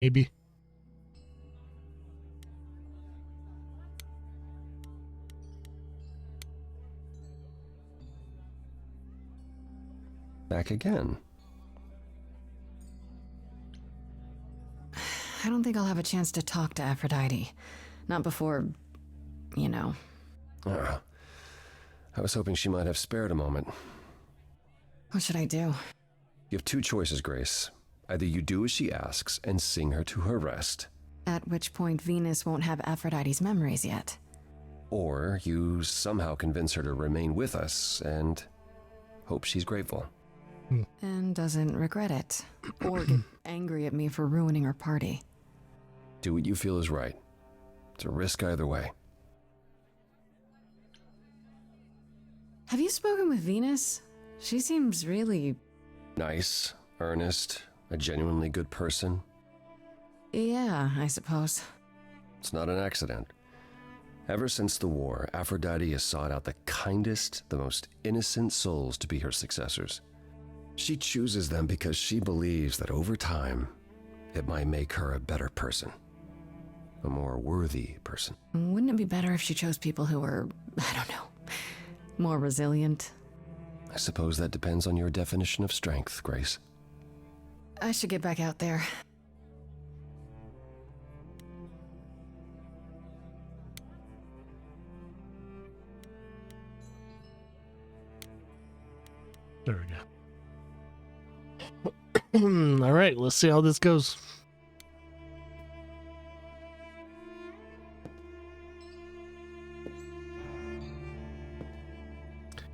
Maybe. Back again. I don't think I'll have a chance to talk to Aphrodite. Not before, you know. I was hoping she might have spared a moment. What should I do? You have two choices, Grace. Either you do as she asks and sing her to her rest, At which point Venus won't have Aphrodite's memories yet. or you somehow convince her to remain with us and hope she's grateful. And doesn't regret it. Or get angry at me for ruining her party. Do what you feel is right. It's a risk either way. Have you spoken with Venus? She seems really... Nice, earnest, a genuinely good person. Yeah, I suppose. It's not an accident. Ever since the war, Aphrodite has sought out the kindest, the most innocent souls to be her successors. She chooses them because she believes that over time, it might make her a better person. A more worthy person. Wouldn't it be better if she chose people who were, I don't know, more resilient? I suppose that depends on your definition of strength, Grace. I should get back out there. There we go. All right, let's see how this goes.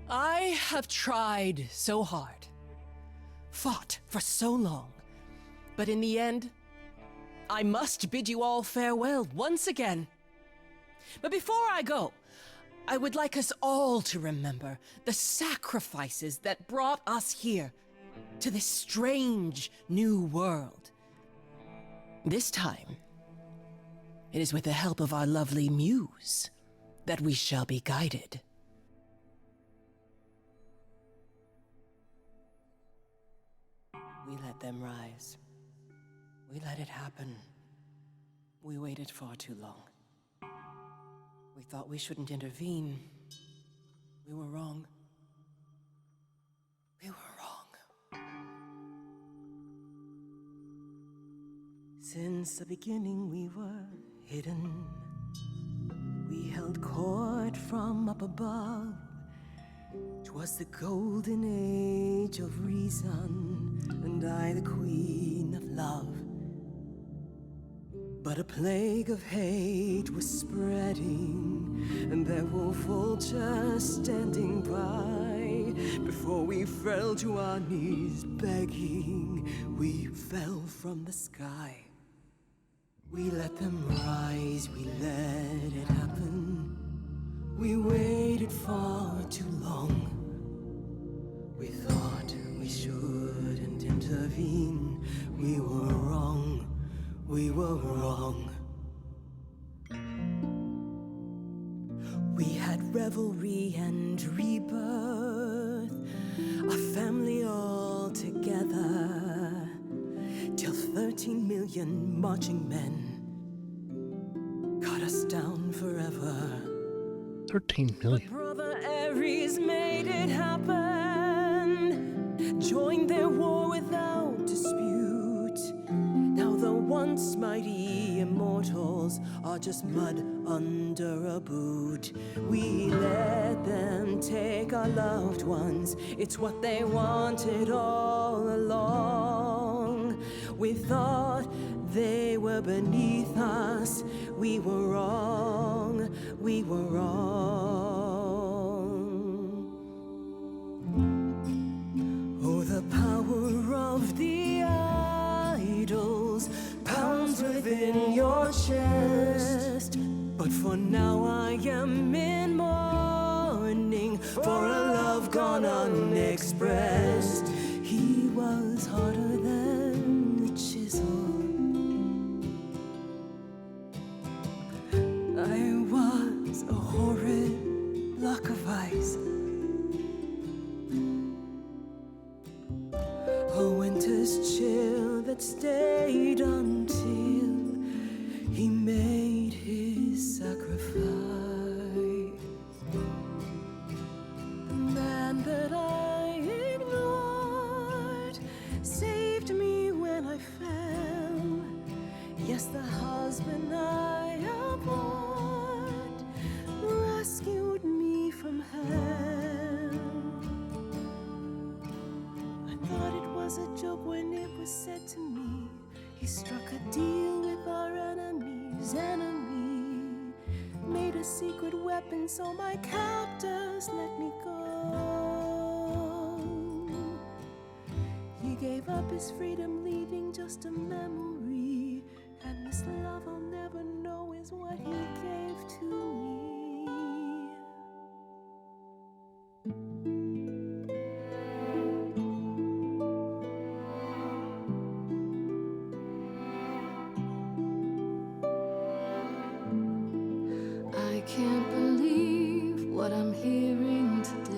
I have tried so hard, fought for so long, but in the end, I must bid you all farewell once again. But before I go, I would like us all to remember the sacrifices that brought us here to this strange new world. This time, it is with the help of our lovely muse that we shall be guided. We let them rise. We let it happen. We waited far too long. We thought we shouldn't intervene. We were wrong. We were wrong. Since the beginning we were hidden. We held court from up above. 'Twas the golden age of reason, and I the queen of love. But a plague of hate was spreading, and there were vultures standing by. Before we fell to our knees begging, we fell from the sky. We let them rise, we let it happen. We waited far too long. We thought we shouldn't intervene. We were wrong. We were wrong. We had revelry and rebirth, a family all together, till 13 million marching men cut us down forever. 13 million. But Brother Ares made it happen, joined their war without dispute. Now the once mighty immortals are just mud under a boot. We let them take our loved ones, it's what they wanted all along. We thought they were beneath us, we were wrong, we were wrong. Oh, the power of the idols pounds within your chest. But for now I am in mourning for a love gone unexpressed. He was harder than the chisel. I was a horrid block of ice. A winter's chill that stayed until Yes, the husband I abhorred rescued me from hell. I thought it was a joke when it was said to me, he struck a deal with our enemy's enemy, made a secret weapon so my captors let me go. He gave up his freedom, leaving just a memory, and this love I'll never know is what he gave to me. I can't believe what I'm hearing today.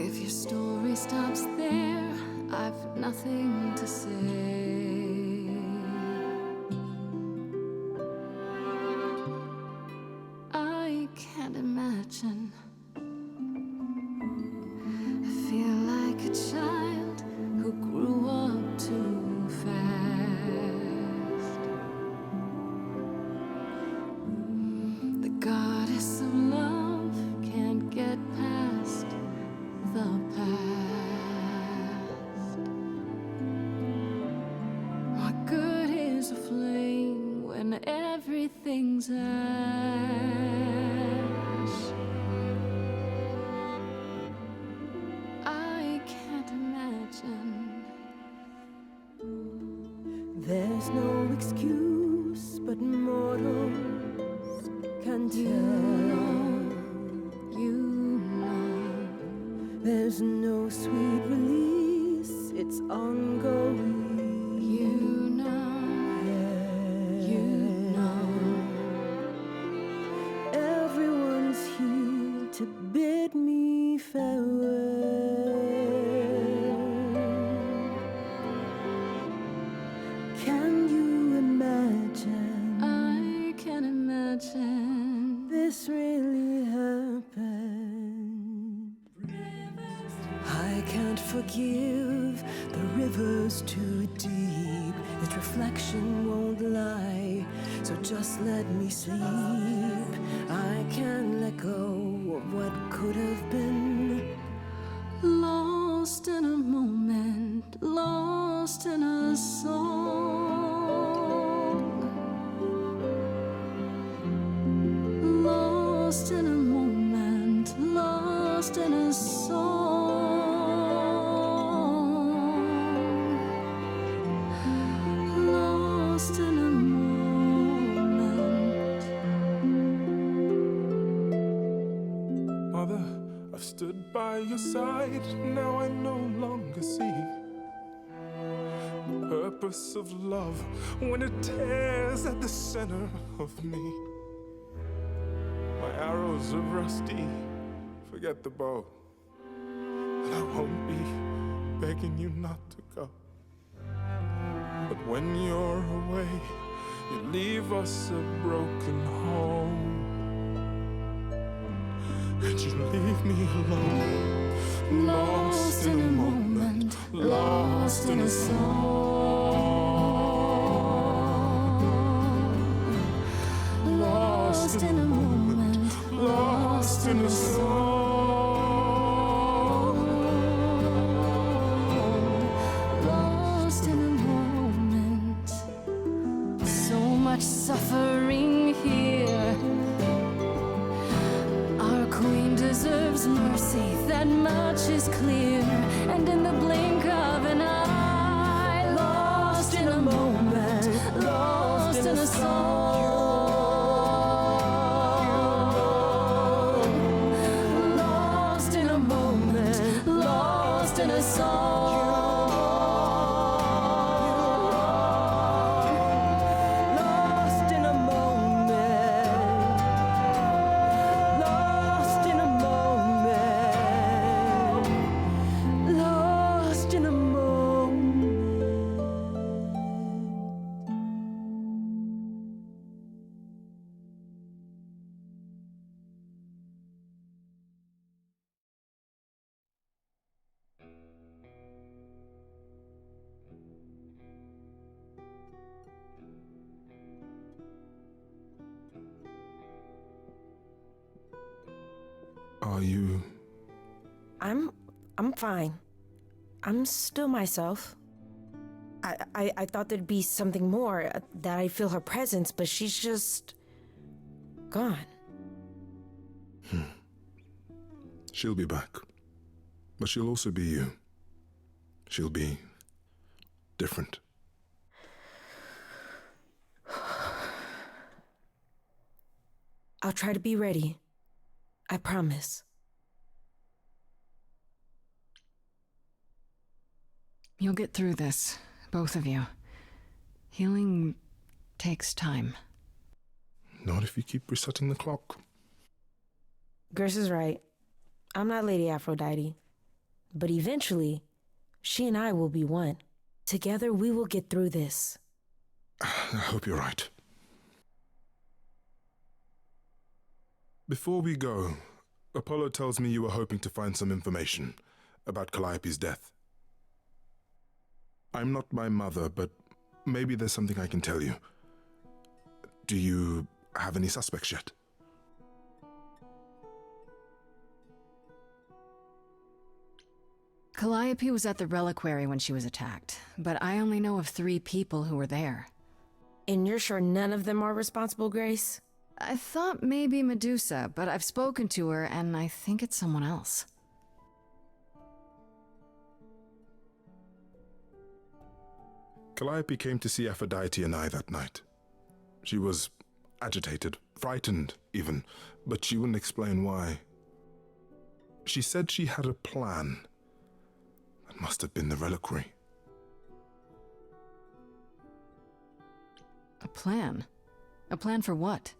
If your story stops there, I've nothing to say. I can't imagine. I feel like a child who grew up too fast. The goddess of love can't get past the past. What good is a flame when everything's ash? I can't imagine. There's no excuse, but mortals can tell. You know. There's no sweet release, it's ongoing. You know. You know. Everyone's here to bid me farewell. Can you imagine? I can imagine. This really happened. I can't forgive, the river's too deep. Its reflection won't lie, so just let me sleep. I can't let go of what could have been. Lost in a moment, lost in a song. Lost in a moment, lost in a song. Lost in a moment. Mother, I've stood by your side, now I no longer see the purpose of love when it tears at the center of me. My arrows are rusty, forget the bow, and I won't be begging you not to go. But when you're away, you leave us a broken home. And you leave me alone, lost in a moment, lost in a song. Lost in a moment, lost in a song. Lost in a moment. So much suffering here. Our queen deserves mercy, that much is clear. And in the blink of an eye, lost in a moment, lost in a song. Lost in a moment, lost in a song. Lost in a moment. Lost in a moment. Lost in a moment. Are you... I'm fine. I'm still myself. I thought there'd be something more, that I feel her presence, but she's just gone. She'll be back. But she'll also be you. She'll be different. I'll try to be ready. I promise. You'll get through this, both of you. Healing takes time. Not if you keep resetting the clock. Grace is right. I'm not Lady Aphrodite. But eventually, she and I will be one. Together, we will get through this. I hope you're right. Before we go, Apollo tells me you were hoping to find some information about Calliope's death. I'm not my mother, but maybe there's something I can tell you. Do you have any suspects yet? Calliope was at the reliquary when she was attacked, but I only know of 3 people who were there. And you're sure none of them are responsible, Grace? I thought maybe Medusa, but I've spoken to her and I think it's someone else. Calliope came to see Aphrodite and I that night. She was agitated, frightened even, but she wouldn't explain why. She said she had a plan. That must have been the reliquary. A plan? A plan for what?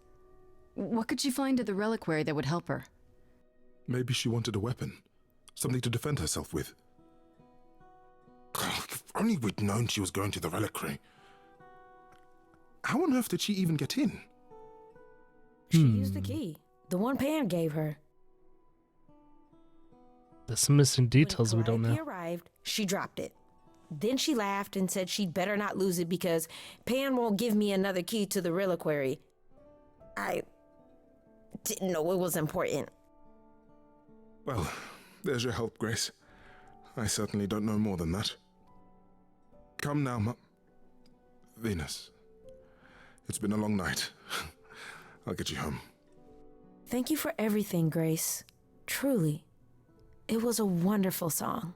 What could she find at the reliquary that would help her? Maybe she wanted a weapon, something to defend herself with. If only we'd known she was going to the reliquary. How on earth did she even get in? She used the key, the one Pan gave her. There's some missing details we don't When know. Calliope arrived, she dropped it. Then she laughed and said she'd better not lose it because Pan won't give me another key to the reliquary. I didn't know it was important. Well, there's your help, Grace. I certainly don't know more than that. Come now, Venus. It's been a long night. I'll get you home. Thank you for everything, Grace. Truly. It was a wonderful song.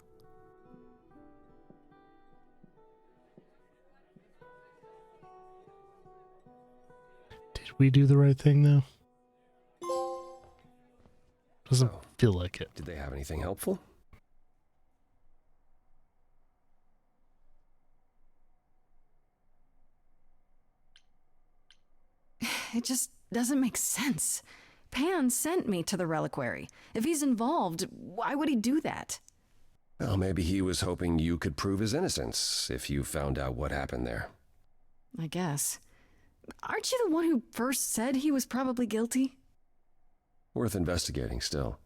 Did we do the right thing, though? Doesn't feel like it. Did they have anything helpful? It just doesn't make sense. Pan sent me to the reliquary. If he's involved, why would he do that? Well, maybe he was hoping you could prove his innocence if you found out what happened there. I guess. Aren't you the one who first said he was probably guilty? Worth investigating still.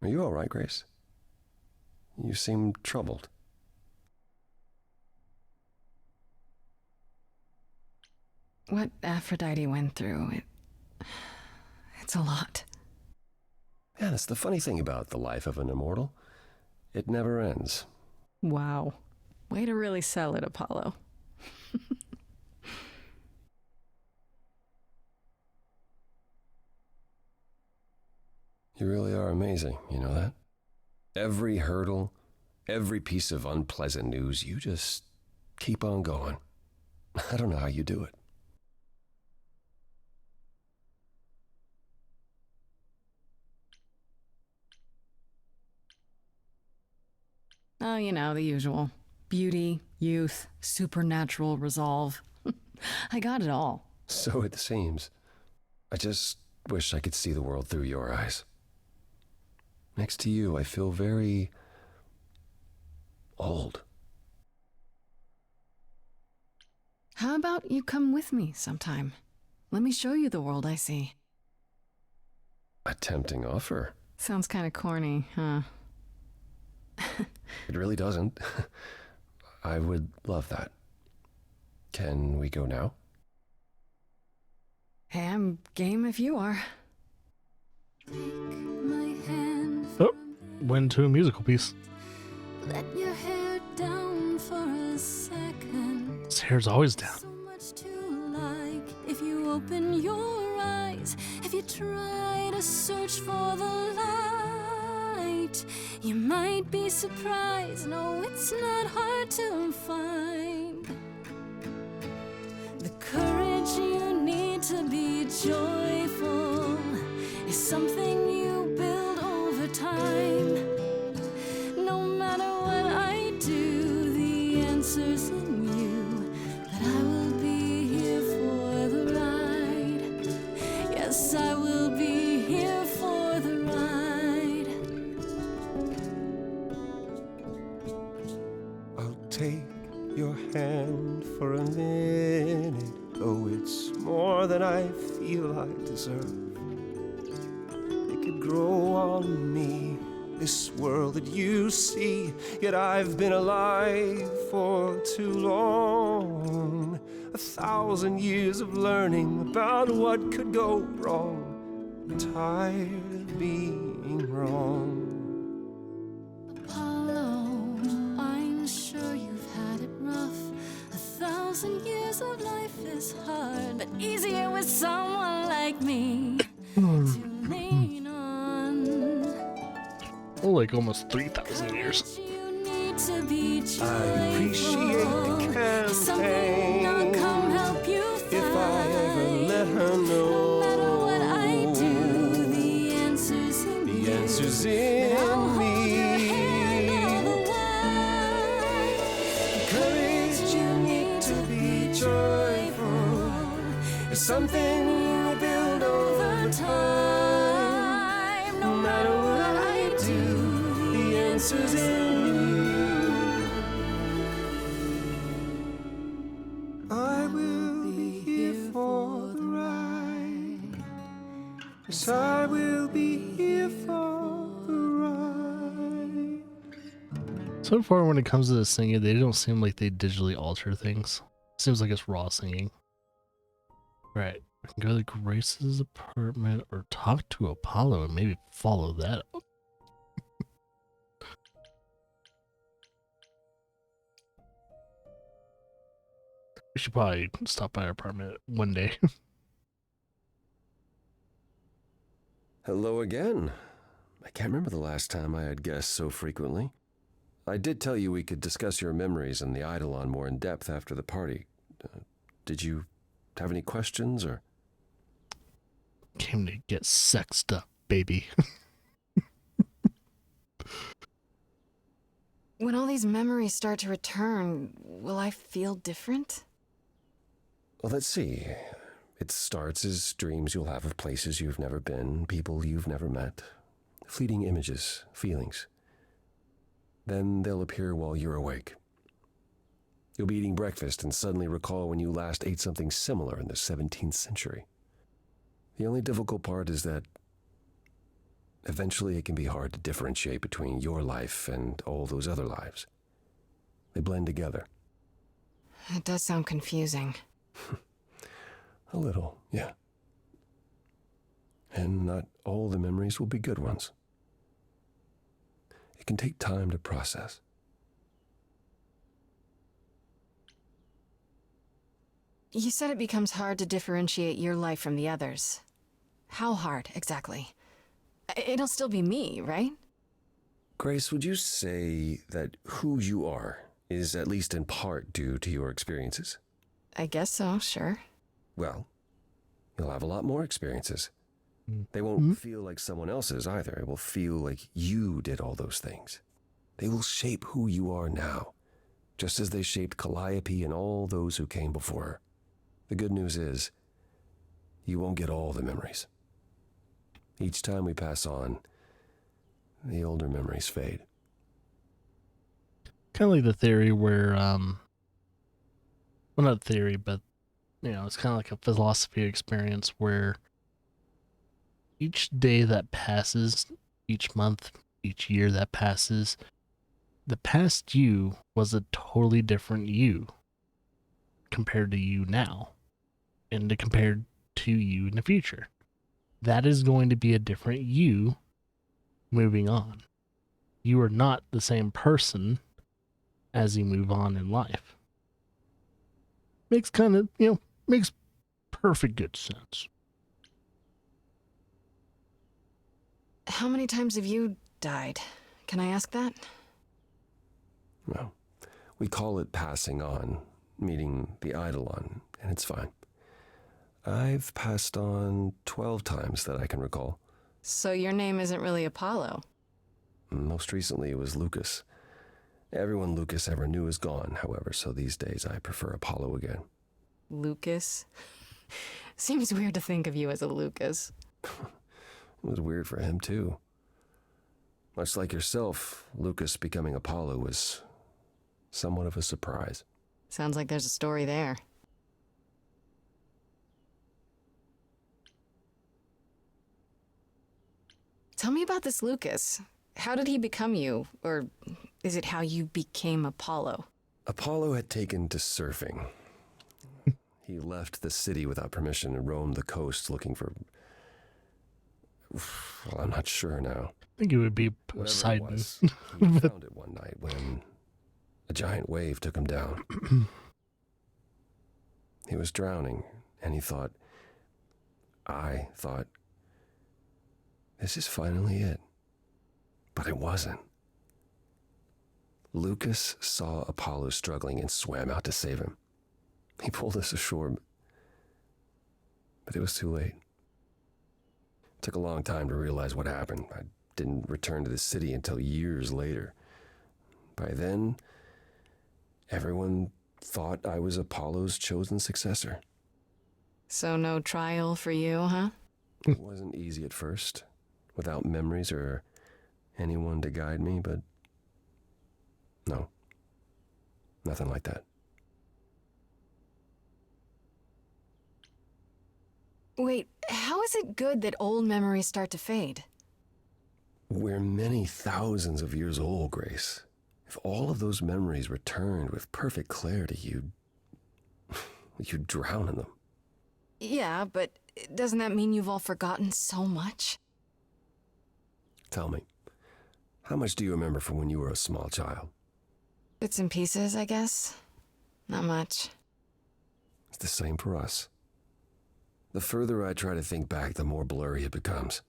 Are you all right, Grace? You seem troubled. What Aphrodite went through, it's a lot. Yeah, that's the funny thing about the life of an immortal. It never ends. Wow. Way to really sell it, Apollo. You really are amazing, you know that? Every hurdle, every piece of unpleasant news, you just keep on going. I don't know how you do it. Oh, you know, the usual. Beauty, youth, supernatural resolve. I got it all. So it seems. I just wish I could see the world through your eyes. Next to you, I feel very old. How about you come with me sometime? Let me show you the world I see. A tempting offer. Sounds kind of corny, huh? It really doesn't. I would love that. Can we go now? Hey, I'm game if you are. My hand Oh, went to a musical piece. let your hair down for a second. His hair's always down. So much to like if you open your eyes, if you try to search for the light, you might be surprised. No, it's not hard to find the courage you need to be joyful is something you build over time. No matter what I do, the answer's in you. But I will be here for the ride. Yes, I will be here for the ride. I'll take your hand for a minute. Oh, it's more than I feel I deserve. It could grow on me, this world that you see. Yet I've been alive for too long. 1,000 years of learning about what could go wrong. I'm tired of being wrong. Apollo, I'm sure you've had it rough. 1,000 years of life is hard, but easier with someone like me to lean on. Oh, like almost 3,000 years. You need to be joyful. I appreciate the Something I'll campaign. come help you find. If I ever let her No know, matter what I do, the answer's in you. the answer's in I'll hold your hand all me. the way. Courage you need to be joyful. It's something you build over time. No matter what I do, the answer's in you. I will be here for the ride. Yes, I will be here for the ride. So far, when it comes to the singing, they don't seem like they digitally alter things. Seems like it's raw singing. Right. We can go to Grace's apartment or talk to Apollo and maybe follow that up. We should probably stop by our apartment one day. Hello again. I can't remember the last time I had guests so frequently. I did tell you we could discuss your memories and the Eidolon more in depth after the party. Did you have any questions, or? Came to get sexed up, baby. When all these memories start to return, will I feel different? Well, let's see. It starts as dreams you'll have of places you've never been, people you've never met, fleeting images, feelings. Then they'll appear while you're awake. You'll be eating breakfast and suddenly recall when you last ate something similar in the 17th century. The only difficult part is that eventually it can be hard to differentiate between your life and all those other lives. They blend together. It does sound confusing. A little, yeah. And not all the memories will be good ones. It can take time to process. You said it becomes hard to differentiate your life from the others. How hard, exactly? It'll still be me, right? Grace, would you say that who you are is at least in part due to your experiences? I guess so, sure. Well, you'll have a lot more experiences. They won't feel like someone else's either. It will feel like you did all those things. They will shape who you are now, just as they shaped Calliope and all those who came before her. The good news is, you won't get all the memories. Each time we pass on, the older memories fade. Kind of like the theory where, well, not theory, but, you know, it's kind of like a philosophy experience where each day that passes, each month, each year that passes, the past you was a totally different you compared to you now and compared to you in the future. that is going to be a different you moving on. You are not the same person as you move on in life. Makes makes perfect good sense. How many times have you died? Can I ask that? Well, we call it passing on, meeting the Eidolon, and it's fine. I've passed on 12 times that I can recall. So your name isn't really Apollo? Most recently it was Lucas. Everyone Lucas ever knew is gone, however, so these days I prefer Apollo again. Lucas? Seems weird to think of you as a Lucas. It was weird for him, too. Much like yourself, Lucas becoming Apollo was somewhat of a surprise. Sounds like there's a story there. Tell me about this Lucas. How did he become you? Or is it how you became Apollo? Apollo had taken to surfing. He left the city without permission and roamed the coast looking for... Well, I'm not sure now. I think it would be Whatever Poseidon. it was, he found it one night when a giant wave took him down. He was drowning, and I thought, this is finally it. But it wasn't. Lucas saw Apollo struggling and swam out to save him. He pulled us ashore, but it was too late. It took a long time to realize what happened. I didn't return to the city until years later. By then, everyone thought I was Apollo's chosen successor. So no trial for you, huh? It wasn't easy at first, without memories or anyone to guide me, but no, nothing like that. Wait, how is it good that old memories start to fade? We're many thousands of years old, Grace. If all of those memories returned with perfect clarity, you'd drown in them. Yeah, but doesn't that mean you've all forgotten so much? Tell me, how much do you remember from when you were a small child? Bits and pieces, I guess. Not much. It's the same for us. The further I try to think back, the more blurry it becomes.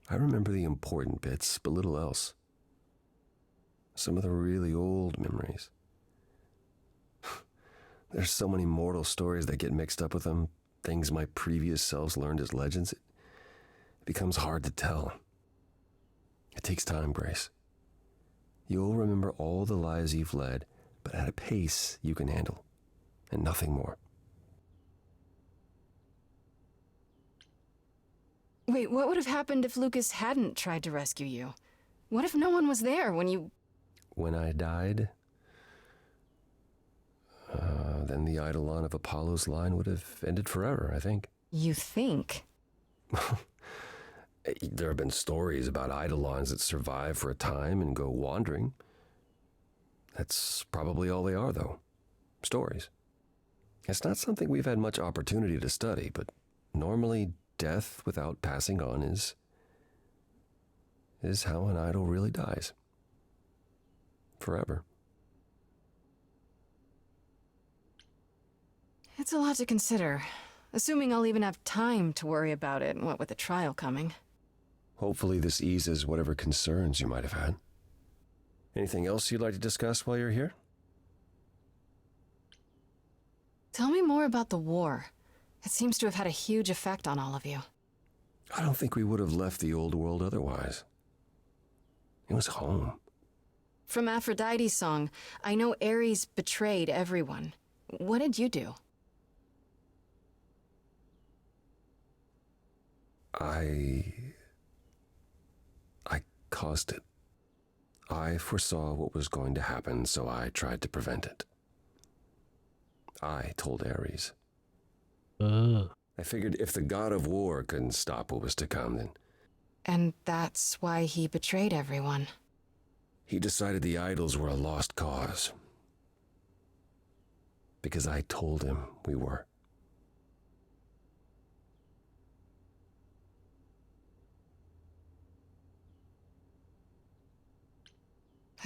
I remember the important bits, but little else. Some of the really old memories. There's so many mortal stories that get mixed up with them, things my previous selves learned as legends. It becomes hard to tell. It takes time, Grace. You'll remember all the lives you've led, but at a pace you can handle, and nothing more. Wait, what would have happened if Lucas hadn't tried to rescue you? What if no one was there when you... When I died, then the Eidolon of Apollo's line would have ended forever, I think. You think? There have been stories about Eidolons that survive for a time and go wandering. That's probably all they are, though. Stories. It's not something we've had much opportunity to study, but normally death without passing on is how an idol really dies. Forever. It's a lot to consider. Assuming I'll even have time to worry about it, what with the trial coming. Hopefully this eases whatever concerns you might have had. Anything else you'd like to discuss while you're here? Tell me more about the war. It seems to have had a huge effect on all of you. I don't think we would have left the old world otherwise. It was home. From Aphrodite's song, I know Ares betrayed everyone. What did you do? I caused it. I foresaw what was going to happen, so I tried to prevent it. I told Ares. I figured if the god of war couldn't stop what was to come, then... And that's why he betrayed everyone. He decided the idols were a lost cause. Because I told him we were.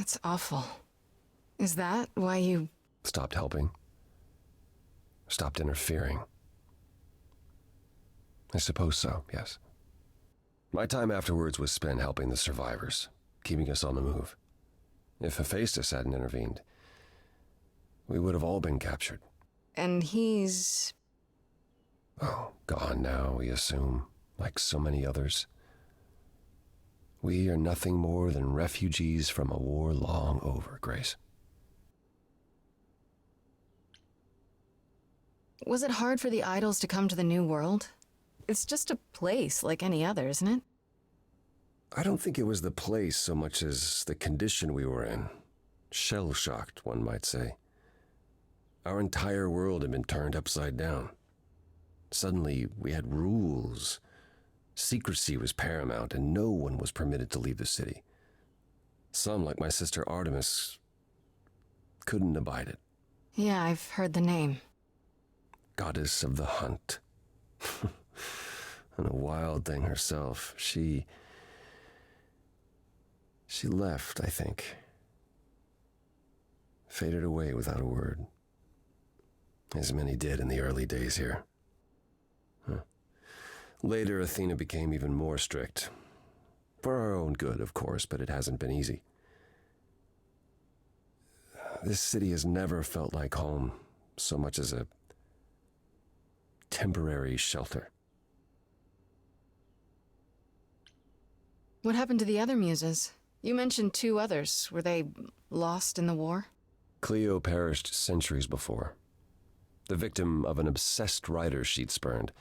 That's awful. Is that why you... Stopped helping. Stopped interfering. I suppose so, yes. My time afterwards was spent helping the survivors, keeping us on the move. If Hephaestus hadn't intervened, we would have all been captured. And he's... Oh, gone now, we assume, like so many others. We are nothing more than refugees from a war long over, Grace. Was it hard for the idols to come to the New World? It's just a place like any other, isn't it? I don't think it was the place so much as the condition we were in. Shell-shocked, one might say. Our entire world had been turned upside down. Suddenly, we had rules. Secrecy was paramount, and no one was permitted to leave the city. Some, like my sister Artemis, couldn't abide it. Yeah, I've heard the name. Goddess of the hunt. And a wild thing herself. She left, I think. Faded away without a word. As many did in the early days here. Later, Athena became even more strict. For our own good, of course, but it hasn't been easy. This city has never felt like home so much as a temporary shelter. What happened to the other muses? You mentioned 2 others. Were they lost in the war? Cleo perished centuries before. The victim of an obsessed writer she'd spurned.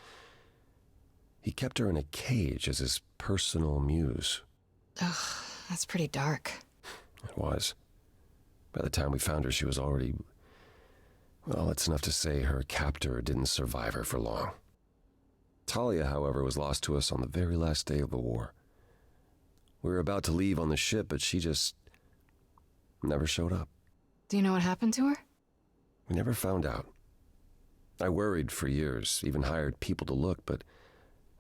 He kept her in a cage as his personal muse. Ugh, that's pretty dark. It was. By the time we found her, she was already... Well, it's enough to say her captor didn't survive her for long. Talia, however, was lost to us on the very last day of the war. We were about to leave on the ship, but she just never showed up. Do you know what happened to her? We never found out. I worried for years, even hired people to look, but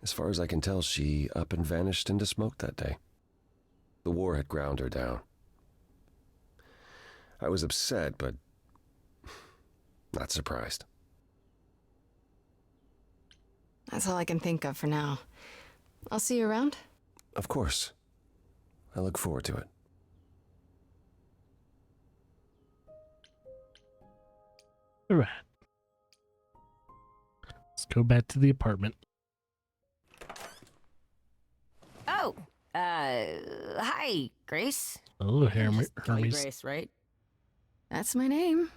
as far as I can tell, she up and vanished into smoke that day. The war had ground her down. I was upset, but not surprised. That's all I can think of for now. I'll see you around. Of course. I look forward to it. All right. Let's go back to the apartment. Oh, hi, Grace. Oh, Just call you Hermes. Grace, right? That's my name.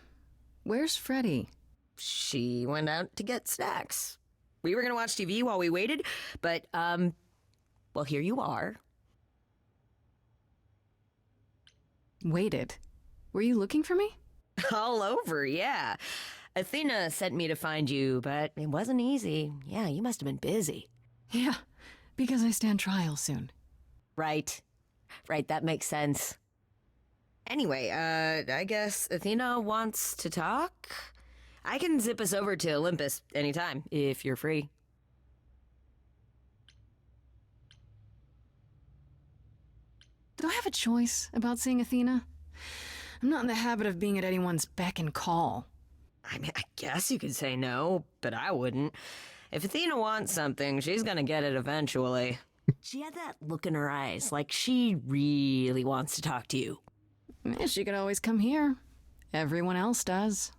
Where's Freddie? She went out to get snacks. We were gonna watch TV while we waited, but, well, here you are. Waited. Were you looking for me? All over, yeah. Athena sent me to find you, but it wasn't easy. Yeah, you must have been busy. Yeah, because I stand trial soon. Right. Right, that makes sense. Anyway, I guess Athena wants to talk? I can zip us over to Olympus anytime, if you're free. Do I have a choice about seeing Athena? I'm not in the habit of being at anyone's beck and call. I mean, I guess you could say no, but I wouldn't. If Athena wants something, she's gonna get it eventually. She had that look in her eyes, like she really wants to talk to you. She could always come here. Everyone else does.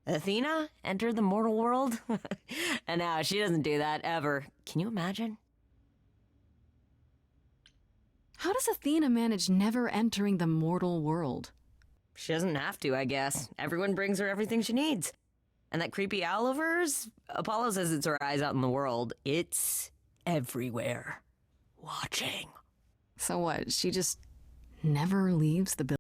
Athena enter the mortal world? And now she doesn't do that ever. Can you imagine? How does Athena manage never entering the mortal world? She doesn't have to, I guess. Everyone brings her everything she needs. And that creepy owl of hers? Apollo says it's her eyes out in the world. It's everywhere. Watching. So what, she just never leaves the building?